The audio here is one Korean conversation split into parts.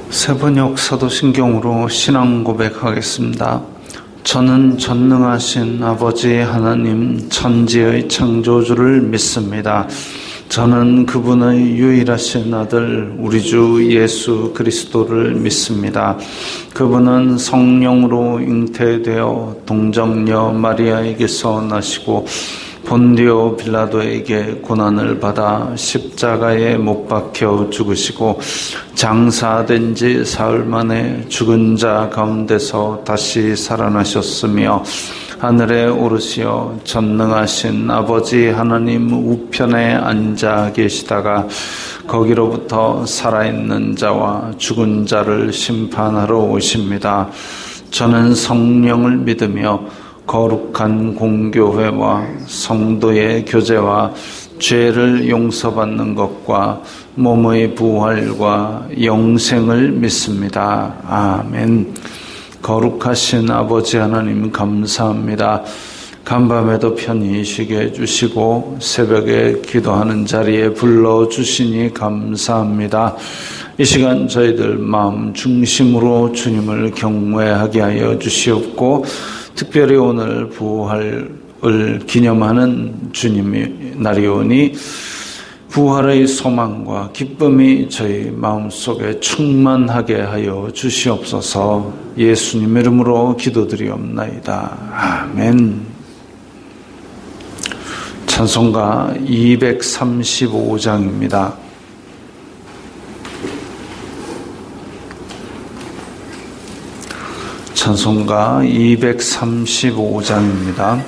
세번역 사도신경으로 신앙 고백하겠습니다. 저는 전능하신 아버지 하나님 천지의 창조주를 믿습니다. 저는 그분의 유일하신 아들 우리 주 예수 그리스도를 믿습니다. 그분은 성령으로 잉태되어 동정녀 마리아에게서 나시고 본디오 빌라도에게 고난을 받아 십자가에 못 박혀 죽으시고 장사된 지 사흘 만에 죽은 자 가운데서 다시 살아나셨으며 하늘에 오르시어 전능하신 아버지 하나님 우편에 앉아 계시다가 거기로부터 살아있는 자와 죽은 자를 심판하러 오십니다. 저는 성령을 믿으며 거룩한 공교회와 성도의 교제와 죄를 용서받는 것과 몸의 부활과 영생을 믿습니다. 아멘. 거룩하신 아버지 하나님 감사합니다. 간밤에도 편히 쉬게 해주시고 새벽에 기도하는 자리에 불러주시니 감사합니다. 이 시간 저희들 마음 중심으로 주님을 경외하게 하여 주시옵고 특별히 오늘 부활을 기념하는 주님의 날이오니 부활의 소망과 기쁨이 저희 마음속에 충만하게 하여 주시옵소서. 예수님 이름으로 기도드리옵나이다. 아멘. 찬송가 235장입니다. 찬송가 235장입니다.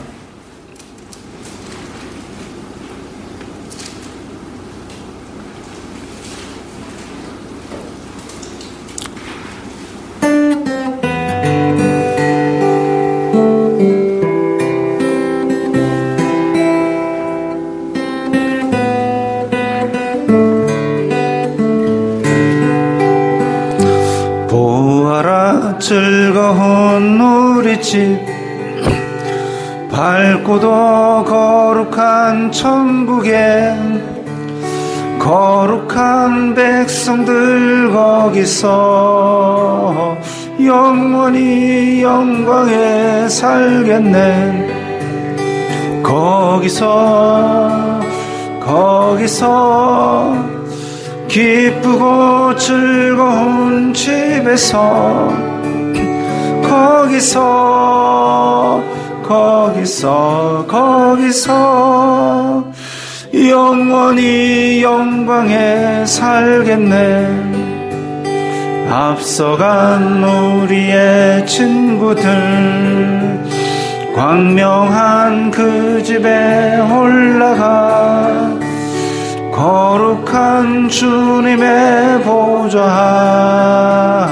즐거운 우리 집 밝고도 거룩한 천국에 거룩한 백성들 거기서 영원히 영광에 살겠네. 거기서 기쁘고 즐거운 집에서 거기서 영원히 영광에 살겠네. 앞서간 우리의 친구들 광명한 그 집에 올라가 거룩한 주님의 보좌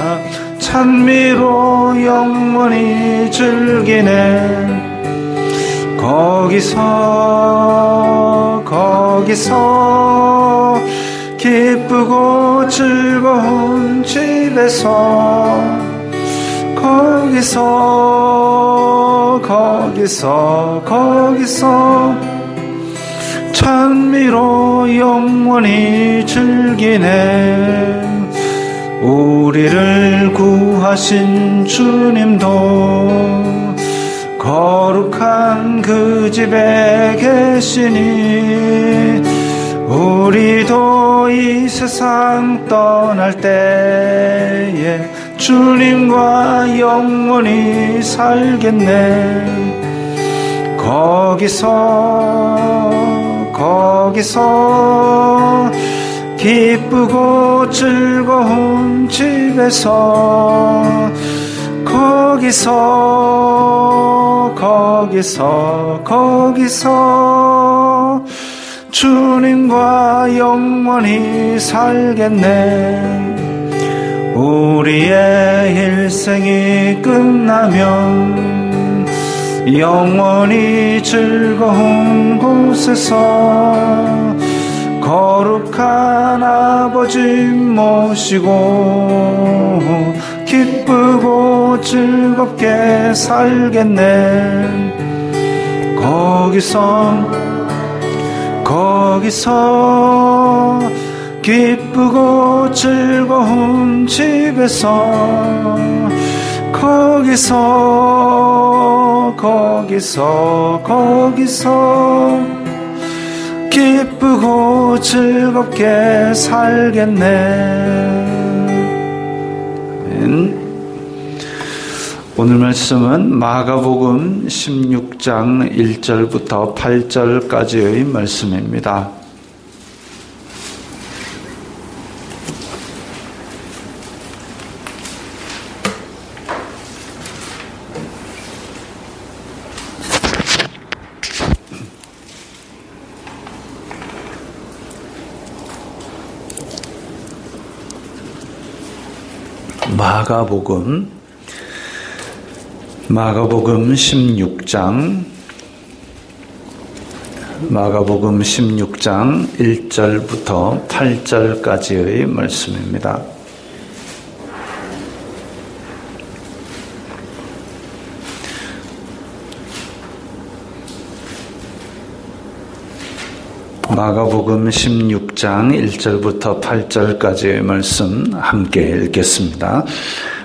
찬미로 영원히 즐기네. 거기서 기쁘고 즐거운 집에서 거기서 찬미로 영원히 즐기네. 우리를 구하신 주님도 거룩한 그 집에 계시니 우리도 이 세상 떠날 때에 주님과 영원히 살겠네. 거기서 기쁘고 즐거운 집에서 거기서 주님과 영원히 살겠네. 우리의 일생이 끝나면 영원히 즐거운 곳에서 거룩한 아버지 모시고 기쁘고 즐겁게 살겠네. 거기서 기쁘고 즐거운 집에서 거기서 기쁘고 즐겁게 살겠네. 오늘 말씀은 마가복음 16장 1절부터 8절까지의 말씀입니다. 마가복음 16장 1절부터 8절까지의 말씀입니다. 마가복음 16장 1절부터 8절까지의 말씀 함께 읽겠습니다.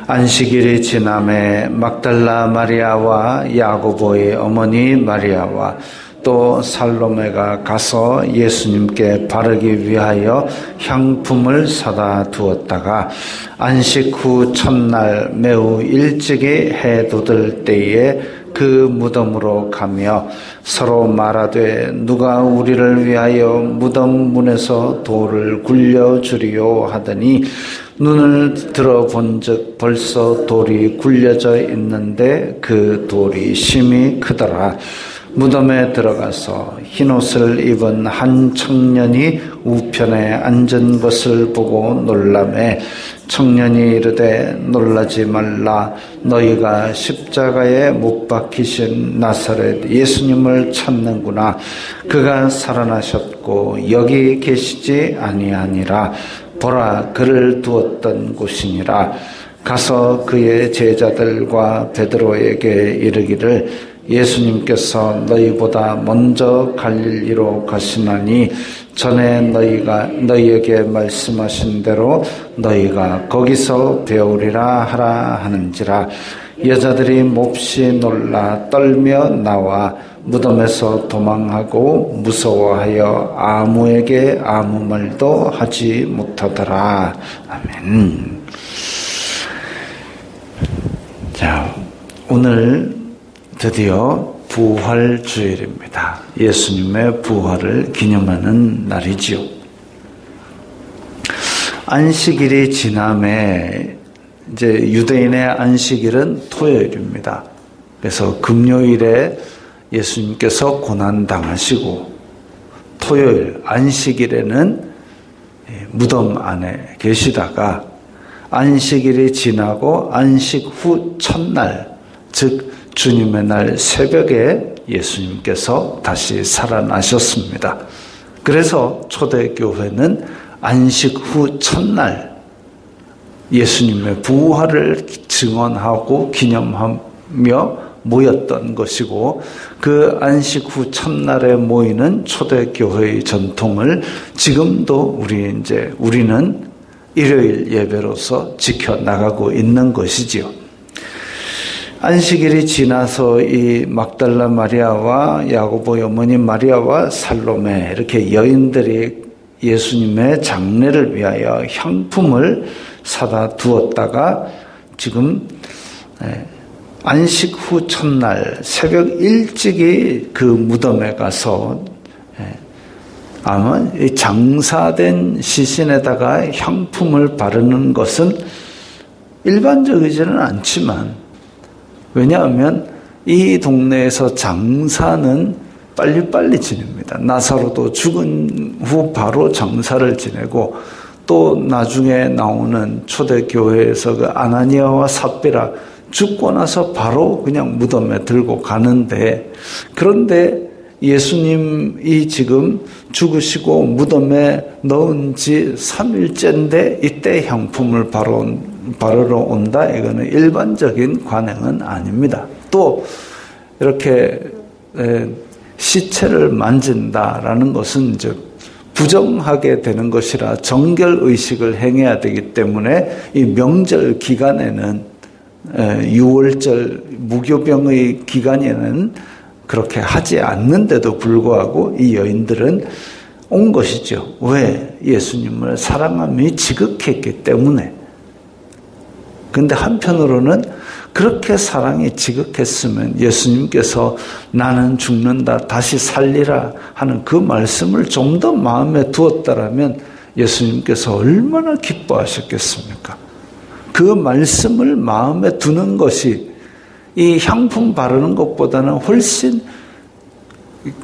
안식일이 지남에 막달라 마리아와 야고보의 어머니 마리아와 또 살로메가 가서 예수님께 바르기 위하여 향품을 사다 두었다가 안식 후 첫날 매우 일찍이 해 돋을 때에 그 무덤으로 가며 서로 말하되 누가 우리를 위하여 무덤 문에서 돌을 굴려주리요 하더니 눈을 들어본즉 벌써 돌이 굴려져 있는데 그 돌이 심히 크더라. 무덤에 들어가서 흰옷을 입은 한 청년이 우편에 앉은 것을 보고 놀라매 청년이 이르되 놀라지 말라. 너희가 십자가에 못 박히신 나사렛 예수님을 찾는구나. 그가 살아나셨고 여기 계시지 아니하니라. 보라, 그를 두었던 곳이니라. 가서 그의 제자들과 베드로에게 이르기를 예수님께서 너희보다 먼저 갈릴리로 가시나니 전에 너희에게 말씀하신 대로 너희가 거기서 배우리라 하라 하는지라. 여자들이 몹시 놀라 떨며 나와 무덤에서 도망하고 무서워하여 아무에게 아무 말도 하지 못하더라. 아멘. 자, 오늘 드디어 부활주일입니다. 예수님의 부활을 기념하는 날이지요. 안식일이 지남에 이제 유대인의 안식일은 토요일입니다. 그래서 금요일에 예수님께서 고난당하시고 토요일 안식일에는 무덤 안에 계시다가 안식일이 지나고 안식 후 첫날, 즉 주님의 날 새벽에 예수님께서 다시 살아나셨습니다. 그래서 초대교회는 안식 후 첫날 예수님의 부활을 증언하고 기념하며 모였던 것이고, 그 안식 후 첫날에 모이는 초대교회의 전통을 지금도 우리는 일요일 예배로서 지켜나가고 있는 것이지요. 안식일이 지나서 이 막달라 마리아와 야고보의 어머니 마리아와 살로메 이렇게 여인들이 예수님의 장례를 위하여 향품을 사다 두었다가 지금 안식 후 첫날 새벽 일찍이 그 무덤에 가서 아마 장사된 시신에다가 향품을 바르는 것은 일반적이지는 않지만, 왜냐하면 이 동네에서 장사는 빨리빨리 지냅니다. 나사로도 죽은 후 바로 장사를 지내고, 또 나중에 나오는 초대교회에서 그 아나니아와 삽비라 죽고 나서 바로 그냥 무덤에 들고 가는데, 그런데 예수님이 지금 죽으시고 무덤에 넣은 지 3일째인데 이때 향품을 바르러 온다? 이거는 일반적인 관행은 아닙니다. 또 이렇게 시체를 만진다라는 것은 이제 부정하게 되는 것이라 정결의식을 행해야 되기 때문에 이 명절 기간에는 6월절 무교병의 기간에는 그렇게 하지 않는데도 불구하고 이 여인들은 온 것이죠. 왜? 예수님을 사랑함이 지극했기 때문에. 근데 한편으로는 그렇게 사랑이 지극했으면 예수님께서 나는 죽는다 다시 살리라 하는 그 말씀을 좀 더 마음에 두었다라면 예수님께서 얼마나 기뻐하셨겠습니까? 그 말씀을 마음에 두는 것이 이 향품 바르는 것보다는 훨씬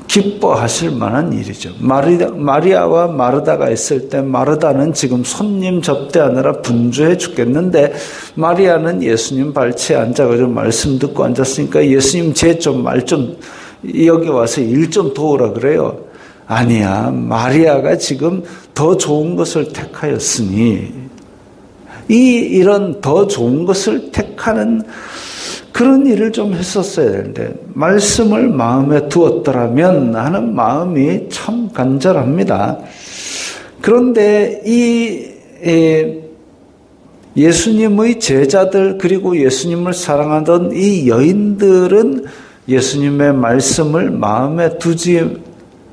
기뻐하실 만한 일이죠. 마리아와 마르다가 있을 때 마르다는 지금 손님 접대하느라 분주해 죽겠는데 마리아는 예수님 발치에 앉아가지고 말씀 듣고 앉았으니까 예수님 제 좀 말 좀 여기 와서 일 좀 도우라 그래요. 아니야, 마리아가 지금 더 좋은 것을 택하였으니 이런 더 좋은 것을 택하는 그런 일을 좀 했었어야 되는데 말씀을 마음에 두었더라면 하는 마음이 참 간절합니다. 그런데 이 예수님의 제자들 그리고 예수님을 사랑하던 이 여인들은 예수님의 말씀을 마음에 두지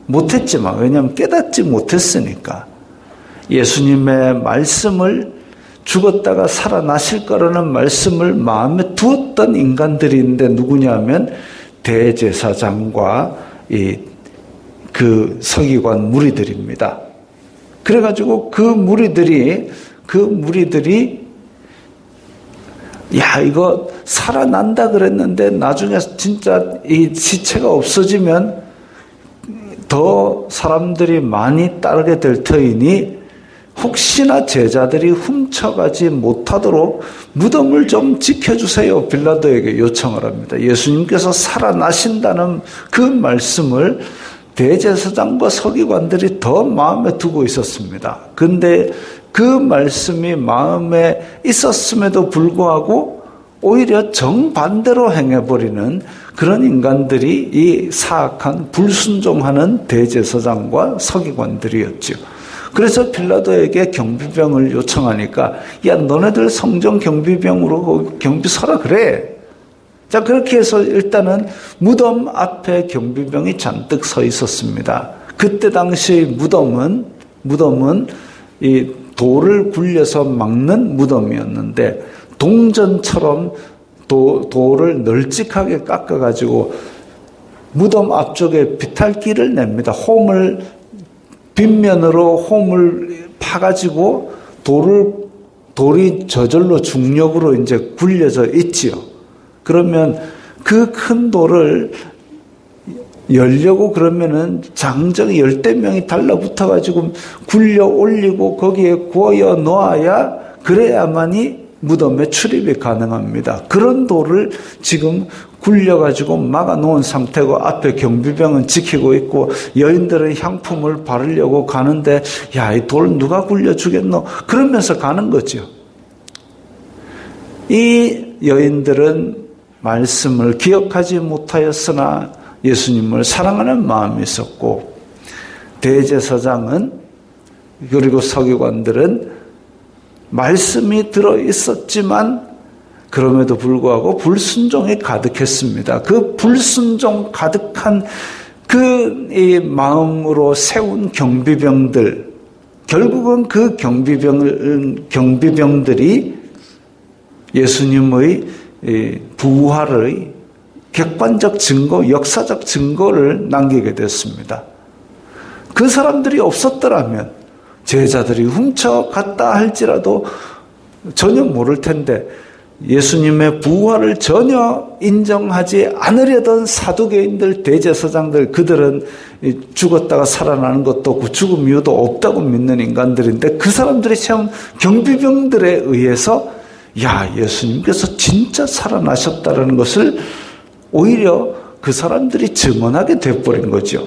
못했지만 왜냐하면 깨닫지 못했으니까 예수님의 말씀을 죽었다가 살아나실 거라는 말씀을 마음에 두었던 인간들인데 누구냐 하면 대제사장과 그 서기관 무리들입니다. 그래가지고 그 무리들이 야 이거 살아난다 그랬는데 나중에 진짜 이 시체가 없어지면 더 사람들이 많이 따르게 될 터이니 혹시나 제자들이 훔쳐가지 못하도록 무덤을 좀 지켜주세요. 빌라도에게 요청을 합니다. 예수님께서 살아나신다는 그 말씀을 대제사장과 서기관들이 더 마음에 두고 있었습니다. 그런데 그 말씀이 마음에 있었음에도 불구하고 오히려 정반대로 행해버리는 그런 인간들이 이 사악한 불순종하는 대제사장과 서기관들이었죠. 그래서 빌라도에게 경비병을 요청하니까 야 너네들 성전 경비병으로 경비 서라 그래. 자 그렇게 해서 일단은 무덤 앞에 경비병이 잔뜩 서 있었습니다. 그때 당시 무덤은 이 돌을 굴려서 막는 무덤이었는데 동전처럼 돌을 널찍하게 깎아가지고 무덤 앞쪽에 비탈길을 냅니다. 빗면으로 홈을 파가지고 돌이 저절로 중력으로 이제 굴려져 있지요. 그러면 그 큰 돌을 열려고 그러면은 장정이 10대명이 달라붙어가지고 굴려 올리고 거기에 구워 놓아야 그래야만이 무덤에 출입이 가능합니다. 그런 돌을 지금 굴려가지고 막아놓은 상태고 앞에 경비병은 지키고 있고 여인들은 향품을 바르려고 가는데 야, 이 돌 누가 굴려주겠노? 그러면서 가는 거죠. 이 여인들은 말씀을 기억하지 못하였으나 예수님을 사랑하는 마음이 있었고 대제사장은 그리고 서기관들은 말씀이 들어있었지만 그럼에도 불구하고 불순종이 가득했습니다. 그 불순종 가득한 그 마음으로 세운 경비병들, 결국은 그 경비병들이 예수님의 부활의 객관적 증거, 역사적 증거를 남기게 됐습니다. 그 사람들이 없었더라면 제자들이 훔쳐갔다 할지라도 전혀 모를 텐데 예수님의 부활을 전혀 인정하지 않으려던 사두개인들, 대제사장들, 그들은 죽었다가 살아나는 것도 없고 죽음 이유도 없다고 믿는 인간들인데 그 사람들이 세운 경비병들에 의해서 야, 예수님께서 진짜 살아나셨다는 것을 오히려 그 사람들이 증언하게 돼버린 거죠.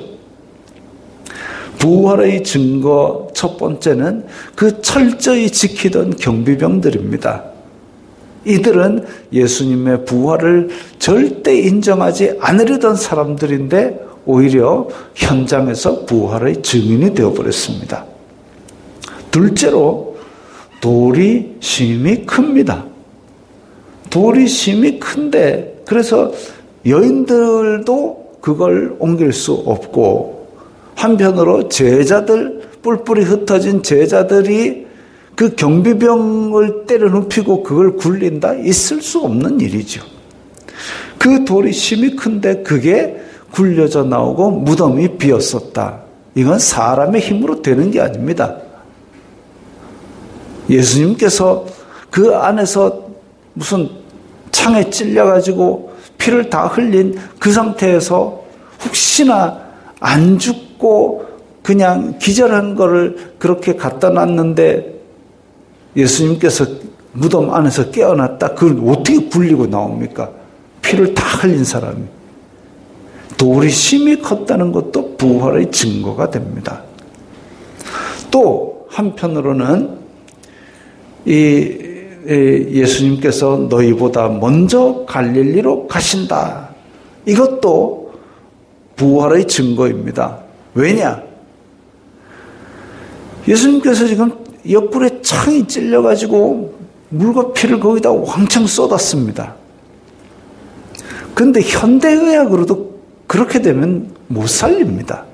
부활의 증거 첫 번째는 그 철저히 지키던 경비병들입니다. 이들은 예수님의 부활을 절대 인정하지 않으려던 사람들인데 오히려 현장에서 부활의 증인이 되어버렸습니다. 둘째로 돌이 심히 큽니다. 돌이 심히 큰데 그래서 여인들도 그걸 옮길 수 없고 한편으로 제자들 뿔뿔이 흩어진 제자들이 그 경비병을 때려 눕히고 그걸 굴린다? 있을 수 없는 일이죠. 그 돌이 심히 큰데 그게 굴려져 나오고 무덤이 비었었다. 이건 사람의 힘으로 되는 게 아닙니다. 예수님께서 그 안에서 무슨 창에 찔려가지고 피를 다 흘린 그 상태에서 혹시나 안 죽고 그냥 기절한 거를 그렇게 갖다 놨는데 예수님께서 무덤 안에서 깨어났다. 그걸 어떻게 굴리고 나옵니까? 피를 다 흘린 사람이. 돌이 심히 컸다는 것도 부활의 증거가 됩니다. 또 한편으로는 이 예수님께서 너희보다 먼저 갈릴리로 가신다. 이것도 부활의 증거입니다. 왜냐? 예수님께서 지금 옆구리에 창이 찔려가지고 물과 피를 거기다 왕창 쏟았습니다. 그런데 현대의학으로도 그렇게 되면 못 살립니다.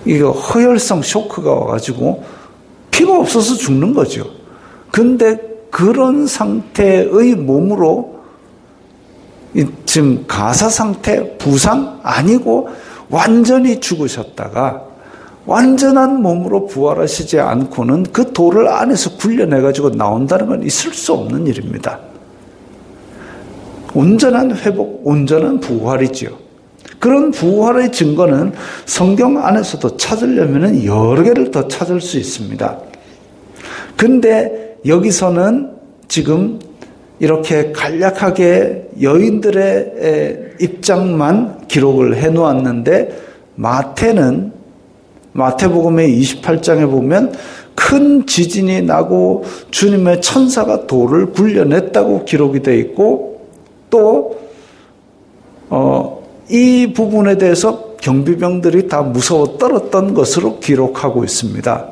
이거 허혈성 쇼크가 와가지고 피가 없어서 죽는 거죠. 근데 그런 상태의 몸으로 지금 가사 상태, 부상 아니고 완전히 죽으셨다가 완전한 몸으로 부활하시지 않고는 그 돌을 안에서 굴려내가지고 나온다는 건 있을 수 없는 일입니다. 온전한 회복, 온전한 부활이지요. 그런 부활의 증거는 성경 안에서도 찾으려면 여러 개를 더 찾을 수 있습니다. 근데 여기서는 지금 이렇게 간략하게 여인들의 입장만 기록을 해 놓았는데 마태복음의 28장에 보면 큰 지진이 나고 주님의 천사가 돌을 굴려냈다고 기록이 되어 있고 또 이 부분에 대해서 경비병들이 다 무서워 떨었던 것으로 기록하고 있습니다.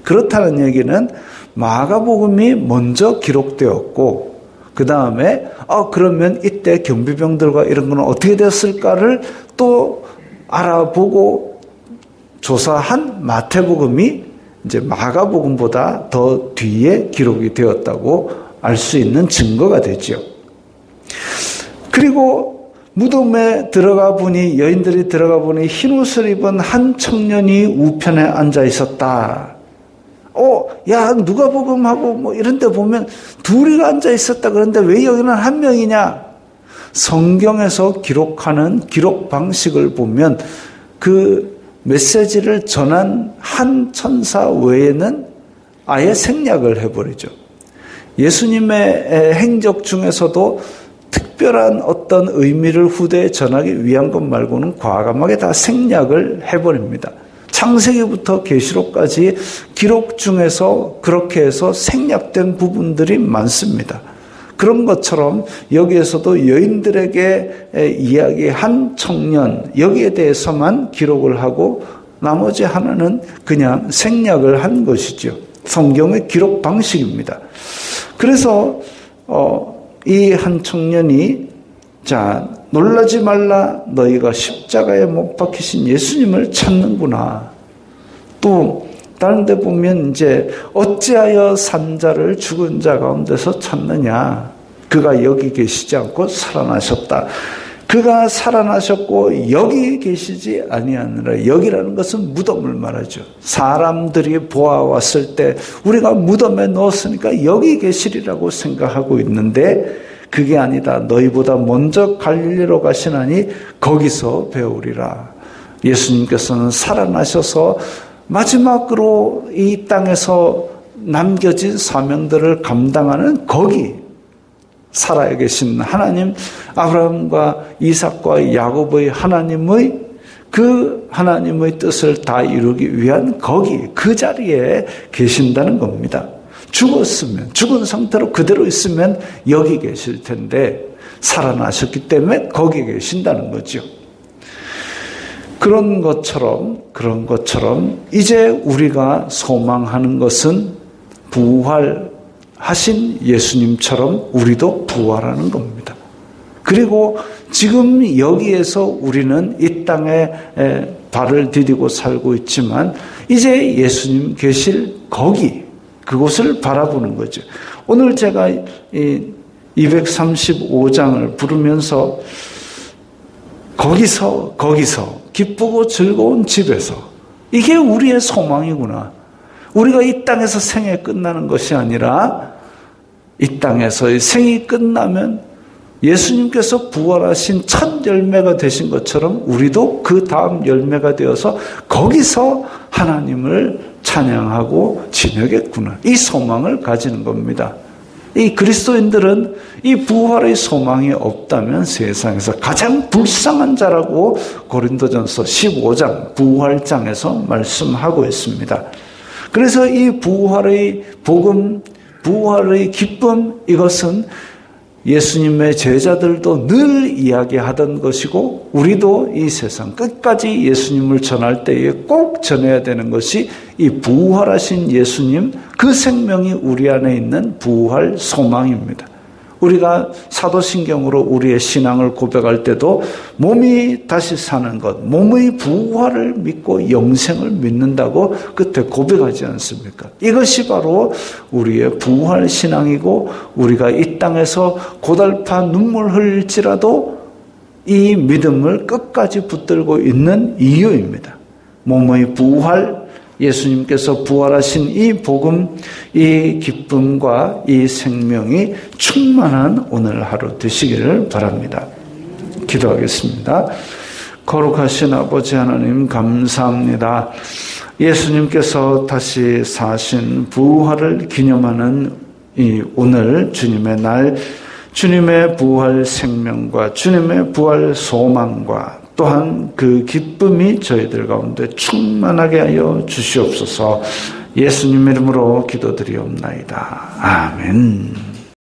그렇다는 얘기는 마가복음이 먼저 기록되었고 그 다음에 그러면 이때 경비병들과 이런 거는 어떻게 됐을까를 또 알아보고 조사한 마태복음이 이제 마가복음보다 더 뒤에 기록이 되었다고 알 수 있는 증거가 되죠. 그리고 무덤에 들어가 보니 여인들이 들어가 보니 흰옷을 입은 한 청년이 우편에 앉아 있었다. 야 누가복음하고 뭐 이런 데 보면 둘이 앉아 있었다 그런데 왜 여기는 한 명이냐? 성경에서 기록하는 기록 방식을 보면 그 메시지를 전한 한 천사 외에는 아예 생략을 해버리죠. 예수님의 행적 중에서도 특별한 어떤 의미를 후대에 전하기 위한 것 말고는 과감하게 다 생략을 해버립니다. 창세기부터 계시록까지 기록 중에서 그렇게 해서 생략된 부분들이 많습니다. 그런 것처럼 여기에서도 여인들에게 이야기한 청년 여기에 대해서만 기록을 하고 나머지 하나는 그냥 생략을 한 것이죠. 성경의 기록 방식입니다. 그래서 이 한 청년이 놀라지 말라 너희가 십자가에 못 박히신 예수님을 찾는구나. 또 다른 데 보면 이제 어찌하여 산 자를 죽은 자 가운데서 찾느냐. 그가 여기 계시지 않고 살아나셨다. 그가 살아나셨고 여기 계시지 아니하느라. 여기라는 것은 무덤을 말하죠. 사람들이 보아왔을 때 우리가 무덤에 넣었으니까 여기 계시리라고 생각하고 있는데 그게 아니다. 너희보다 먼저 갈릴리로 가시나니 거기서 배우리라. 예수님께서는 살아나셔서 마지막으로 이 땅에서 남겨진 사명들을 감당하는 거기 살아 계신 하나님, 아브라함과 이삭과 야곱의 하나님의 그 하나님의 뜻을 다 이루기 위한 거기 그 자리에 계신다는 겁니다. 죽었으면 죽은 상태로 그대로 있으면 여기 계실 텐데 살아나셨기 때문에 거기 계신다는 거죠. 그런 것처럼 이제 우리가 소망하는 것은 부활하신 예수님처럼 우리도 부활하는 겁니다. 그리고 지금 여기에서 우리는 이 땅에 발을 디디고 살고 있지만 이제 예수님 계실 그곳을 바라보는 거죠. 오늘 제가 이 235장을 부르면서 거기서 기쁘고 즐거운 집에서, 이게 우리의 소망이구나. 우리가 이 땅에서 생애 끝나는 것이 아니라 이 땅에서의 생이 끝나면 예수님께서 부활하신 첫 열매가 되신 것처럼 우리도 그 다음 열매가 되어서 거기서 하나님을 찬양하고 지내겠구나. 이 소망을 가지는 겁니다. 이 그리스도인들은 이 부활의 소망이 없다면 세상에서 가장 불쌍한 자라고 고린도전서 15장 부활장에서 말씀하고 있습니다. 그래서 이 부활의 복음, 부활의 기쁨, 이것은 예수님의 제자들도 늘 이야기하던 것이고 우리도 이 세상 끝까지 예수님을 전할 때에 꼭 전해야 되는 것이 이 부활하신 예수님, 그 생명이 우리 안에 있는 부활 소망입니다. 우리가 사도신경으로 우리의 신앙을 고백할 때도 몸이 다시 사는 것, 몸의 부활을 믿고 영생을 믿는다고 그때 고백하지 않습니까? 이것이 바로 우리의 부활 신앙이고 우리가 이 땅에서 고달파 눈물 흘릴지라도 이 믿음을 끝까지 붙들고 있는 이유입니다. 몸의 부활, 예수님께서 부활하신 이 복음, 이 기쁨과 이 생명이 충만한 오늘 하루 되시기를 바랍니다. 기도하겠습니다. 거룩하신 아버지 하나님, 감사합니다. 예수님께서 다시 사신 부활을 기념하는 이 오늘 주님의 날, 주님의 부활 생명과 주님의 부활 소망과 또한 그 기쁨이 저희들 가운데 충만하게 하여 주시옵소서. 예수님 이름으로 기도드리옵나이다. 아멘.